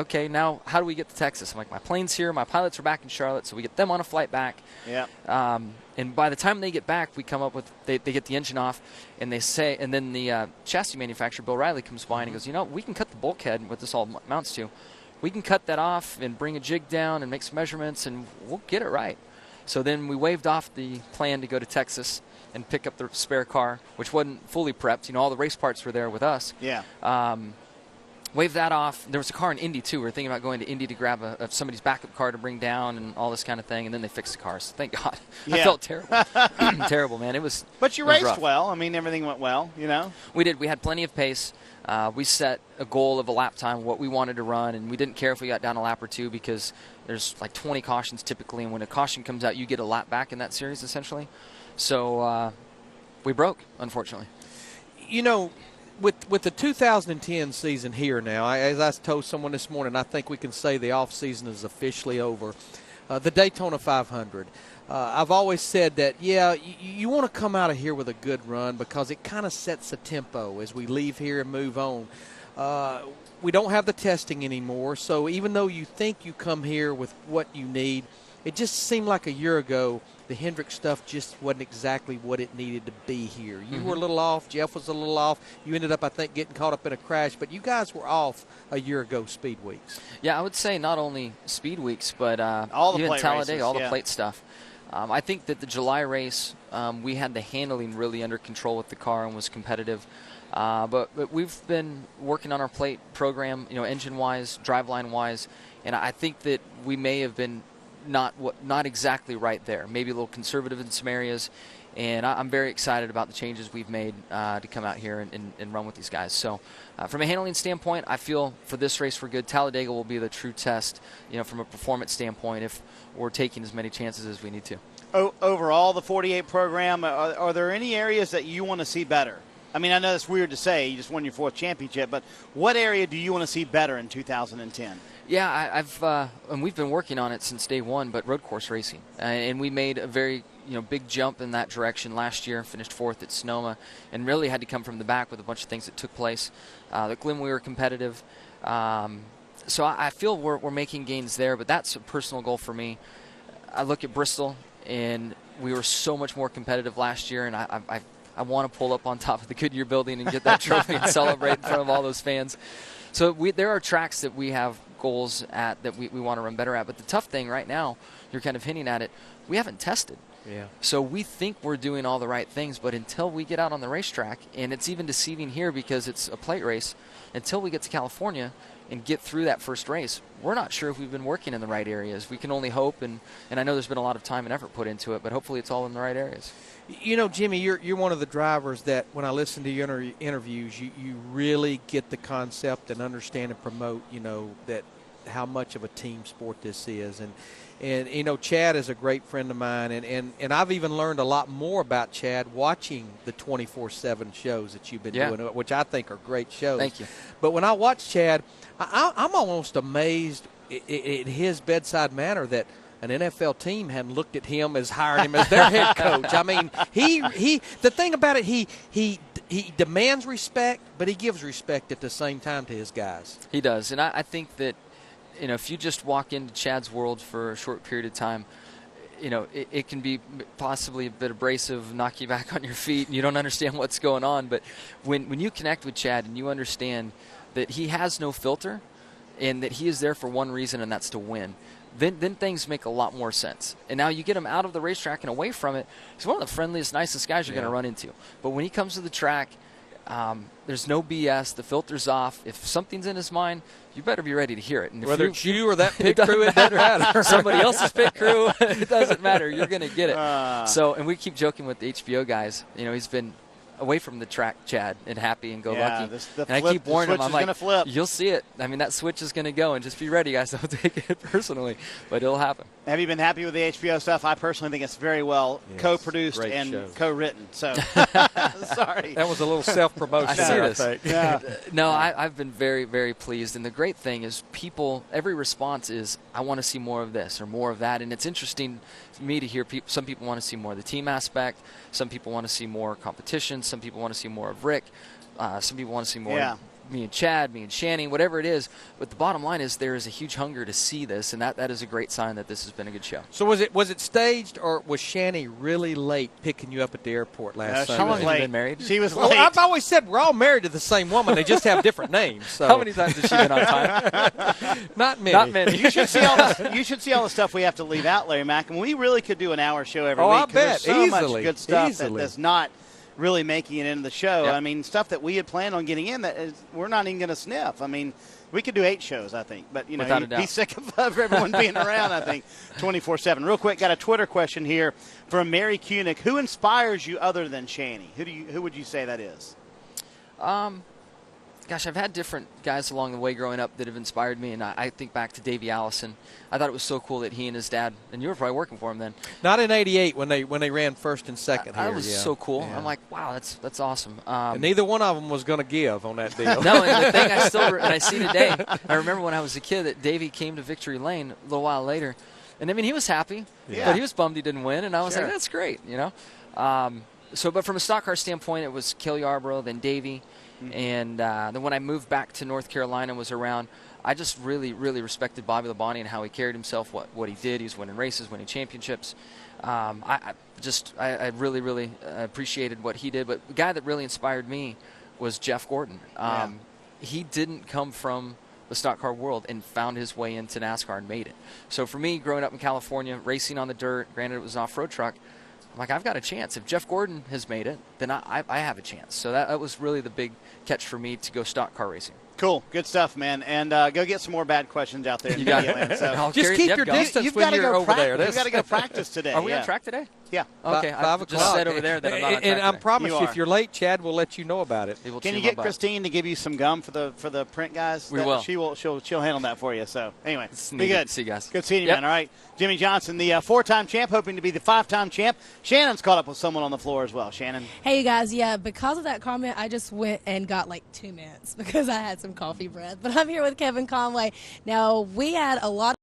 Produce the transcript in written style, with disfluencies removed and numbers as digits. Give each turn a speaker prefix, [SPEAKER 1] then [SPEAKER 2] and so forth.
[SPEAKER 1] okay, now how do we get to Texas? I'm like, my plane's here. My pilots are back in Charlotte, so we get them on a flight back.
[SPEAKER 2] Yeah.
[SPEAKER 1] And by the time they get back, we come up with they get the engine off, and they say, and then the chassis manufacturer, Bill Riley, comes by and he goes, we can cut the bulkhead, what this all mounts to. We can cut that off and bring a jig down and make some measurements, and we'll get it right. So then we waved off the plan to go to Texas and pick up the spare car, which wasn't fully prepped. All the race parts were there with us.
[SPEAKER 2] Yeah.
[SPEAKER 1] Waved that off. There was a car in Indy, too. We were thinking about going to Indy to grab somebody's backup car to bring down and all this kind of thing, and then they fixed the cars. Thank God.
[SPEAKER 2] Yeah.
[SPEAKER 1] I felt terrible. Terrible, man.
[SPEAKER 2] But you raced rough. Well. I mean, everything went well,
[SPEAKER 1] We did. We had plenty of pace. We set a goal of a lap time, what we wanted to run, and we didn't care if we got down a lap or two because there's like 20 cautions typically, and when a caution comes out, you get a lap back in that series, essentially. So we broke, unfortunately.
[SPEAKER 3] With the 2010 season here now, as I told someone this morning, I think we can say the off season is officially over. The Daytona 500. I've always said that, you want to come out of here with a good run because it kind of sets the tempo as we leave here and move on. We don't have the testing anymore, so even though you think you come here with what you need, it just seemed like a year ago the Hendrick stuff just wasn't exactly what it needed to be here. You were a little off. Jeff was a little off. You ended up, I think, getting caught up in a crash. But you guys were off a year ago speed weeks.
[SPEAKER 1] Yeah, I would say not only speed weeks, but
[SPEAKER 2] all the
[SPEAKER 1] even
[SPEAKER 2] plate
[SPEAKER 1] Talladega,
[SPEAKER 2] races,
[SPEAKER 1] all the plate stuff. I think that the July race, we had the handling really under control with the car and was competitive. But we've been working on our plate program, engine-wise, driveline-wise, and I think that we may have been not exactly right there. Maybe a little conservative in some areas, and I'm very excited about the changes we've made to come out here and run with these guys. So from a handling standpoint, I feel for this race we're good. Talladega will be the true test, from a performance standpoint if we're taking as many chances as we need to.
[SPEAKER 2] Overall, the 48 program, are there any areas that you want to see better? I mean, I know it's weird to say you just won your 4th championship, but what area do you want to see better in 2010?
[SPEAKER 1] Yeah, I've and we've been working on it since day one, but road course racing, and we made a very big jump in that direction last year. Finished 4th at Sonoma, and really had to come from the back with a bunch of things that took place. At Glen we were competitive, so I feel we're making gains there. But that's a personal goal for me. I look at Bristol, and we were so much more competitive last year, and I want to pull up on top of the Goodyear building and get that trophy and celebrate in front of all those fans. So there are tracks that we have goals at that we want to run better at. But the tough thing right now, you're kind of hinting at it, we haven't tested.
[SPEAKER 3] Yeah.
[SPEAKER 1] So we think we're doing all the right things, but until we get out on the racetrack, and it's even deceiving here because it's a plate race, until we get to California and get through that first race, we're not sure if we've been working in the right areas. We can only hope, and I know there's been a lot of time and effort put into it, but hopefully it's all in the right areas.
[SPEAKER 3] Jimmie, you're one of the drivers that when I listen to your interviews, you really get the concept and understand and promote, that how much of a team sport this is. And Chad is a great friend of mine, and I've even learned a lot more about Chad watching the 24/7 shows that you've been doing, which I think are great shows.
[SPEAKER 1] Thank you.
[SPEAKER 3] But when I watch Chad, I'm almost amazed at his bedside manner that an NFL team hadn't looked at him as hiring him as their head coach. I mean, the thing about it, he demands respect, but he gives respect at the same time to his guys.
[SPEAKER 1] He does, and I think that if you just walk into Chad's world for a short period of time, it can be possibly a bit abrasive, knock you back on your feet, and you don't understand what's going on. But when you connect with Chad and you understand that he has no filter and that he is there for one reason, and that's to win, then things make a lot more sense. And now you get him out of the racetrack and away from it. He's one of the friendliest, nicest guys you're going to run into. But when he comes to the track, there's no BS. The filter's off. If something's in his mind, you better be ready to hear it. And
[SPEAKER 3] whether it's you or that pit crew, it doesn't matter.
[SPEAKER 1] Somebody else's pit crew, it doesn't matter. You're going to get it. And we keep joking with the HBO guys. He's been away from the track, Chad, and happy and go lucky. And I keep warning him, I'm like, you'll see it. I mean, that switch is going to go, and just be ready, guys. Don't take it personally, but it'll happen.
[SPEAKER 2] Have you been happy with the HBO stuff? I personally think it's very well co-produced and co-written. So, sorry.
[SPEAKER 3] That was a little self-promotion.
[SPEAKER 1] I see this.
[SPEAKER 2] Yeah.
[SPEAKER 1] No, I've been very, very pleased. And the great thing is every response is, I want to see more of this or more of that. And it's interesting to me to hear some people want to see more of the team aspect. Some people want to see more competition. Some people want to see more of Rick. Some people want to see more me and Chad, me and Shanny, whatever it is. But the bottom line is there is a huge hunger to see this, and that is a great sign that this has been a good show.
[SPEAKER 3] So was it staged, or was Shanny really late picking you up at the airport last Sunday?
[SPEAKER 1] How long have you been married?
[SPEAKER 2] She was
[SPEAKER 3] Well,
[SPEAKER 2] late.
[SPEAKER 3] I've always said we're all married to the same woman. They just have different names. So.
[SPEAKER 1] How many times has she been on time?
[SPEAKER 3] Not many.
[SPEAKER 1] Not many.
[SPEAKER 2] You should see all the stuff we have to leave out, Larry Mack. And we really could do an hour show every
[SPEAKER 3] Oh,
[SPEAKER 2] week.
[SPEAKER 3] I
[SPEAKER 2] 'cause
[SPEAKER 3] bet.
[SPEAKER 2] There's so
[SPEAKER 3] Easily.
[SPEAKER 2] much good stuff
[SPEAKER 3] Easily.
[SPEAKER 2] that's not really making it into the show.
[SPEAKER 1] Yep.
[SPEAKER 2] I mean, stuff that we had planned on getting in that we're not even going to sniff. I mean, we could do 8 shows, I think. But, you know,
[SPEAKER 1] Without a
[SPEAKER 2] he'd be
[SPEAKER 1] doubt.
[SPEAKER 2] sick of everyone being around, I think, 24/7. Real quick, got a Twitter question here from Mary Kunick. Who inspires you other than Shanny? Who would you say that is?
[SPEAKER 1] Gosh, I've had different guys along the way growing up that have inspired me, and I think back to Davey Allison. I thought it was so cool that he and his dad, and you were probably working for him then.
[SPEAKER 3] Not in '88 when they ran first and second here.
[SPEAKER 1] That was
[SPEAKER 3] yeah.
[SPEAKER 1] so cool.
[SPEAKER 3] Yeah.
[SPEAKER 1] I'm like, wow, that's awesome.
[SPEAKER 3] And neither one of them was going to give on that deal.
[SPEAKER 1] No, and the thing I see today, I remember when I was a kid that Davey came to Victory Lane a little while later, and I mean he was happy,
[SPEAKER 2] Yeah.
[SPEAKER 1] but he was bummed he didn't win, and I was
[SPEAKER 2] Sure.
[SPEAKER 1] like, that's great, you know. But from a stock car standpoint, it was Kill Yarborough, then Davey, and then when I moved back to North Carolina and was around, I just really, really respected Bobby Labonte and how he carried himself, what he did. He was winning races, winning championships. I really, really appreciated what he did. But the guy that really inspired me was Jeff Gordon. He didn't come from the stock car world and found his way into NASCAR and made it. So for me, growing up in California, racing on the dirt, granted it was an off-road truck, I'm like, I've got a chance. If Jeff Gordon has made it, then I have a chance. So that was really the big catch for me to go stock car racing.
[SPEAKER 2] Cool. Good stuff, man. And go get some more bad questions out there.
[SPEAKER 1] You got
[SPEAKER 2] Land.
[SPEAKER 1] it.
[SPEAKER 2] So
[SPEAKER 1] I'll
[SPEAKER 3] Just
[SPEAKER 1] carry-
[SPEAKER 3] keep
[SPEAKER 1] yep,
[SPEAKER 3] your
[SPEAKER 1] go.
[SPEAKER 3] distance
[SPEAKER 2] you've
[SPEAKER 3] when
[SPEAKER 2] got to
[SPEAKER 3] you're
[SPEAKER 2] go
[SPEAKER 3] over there.
[SPEAKER 2] You've got to go practice today.
[SPEAKER 1] Are we
[SPEAKER 2] yeah.
[SPEAKER 1] on track today?
[SPEAKER 2] Yeah.
[SPEAKER 1] Okay,
[SPEAKER 3] 5
[SPEAKER 1] I've
[SPEAKER 3] o'clock.
[SPEAKER 1] just said over there that I'm not on track
[SPEAKER 3] And I
[SPEAKER 1] today.
[SPEAKER 3] promise
[SPEAKER 2] You
[SPEAKER 3] you,
[SPEAKER 2] are.
[SPEAKER 3] if you're late, Chad will let you know about it.
[SPEAKER 1] He will
[SPEAKER 2] Can
[SPEAKER 1] chew
[SPEAKER 2] you
[SPEAKER 1] my
[SPEAKER 2] get
[SPEAKER 1] butt.
[SPEAKER 2] Christine to give you some gum for the print guys?
[SPEAKER 1] We will.
[SPEAKER 2] She'll handle that for you. So anyway,
[SPEAKER 1] It's
[SPEAKER 2] be
[SPEAKER 1] needed.
[SPEAKER 2] good.
[SPEAKER 1] See you guys.
[SPEAKER 2] Good seeing you,
[SPEAKER 1] Yep.
[SPEAKER 2] man. All right, Jimmie Johnson, the 4-time champ, hoping to be the 5-time champ. Shannon's caught up with someone on the floor as well. Shannon.
[SPEAKER 4] Hey, you guys. Yeah, because of that comment, I just went and got like 2 minutes because I had some coffee breath. But I'm here with Kevin Conway. Now, we had a lot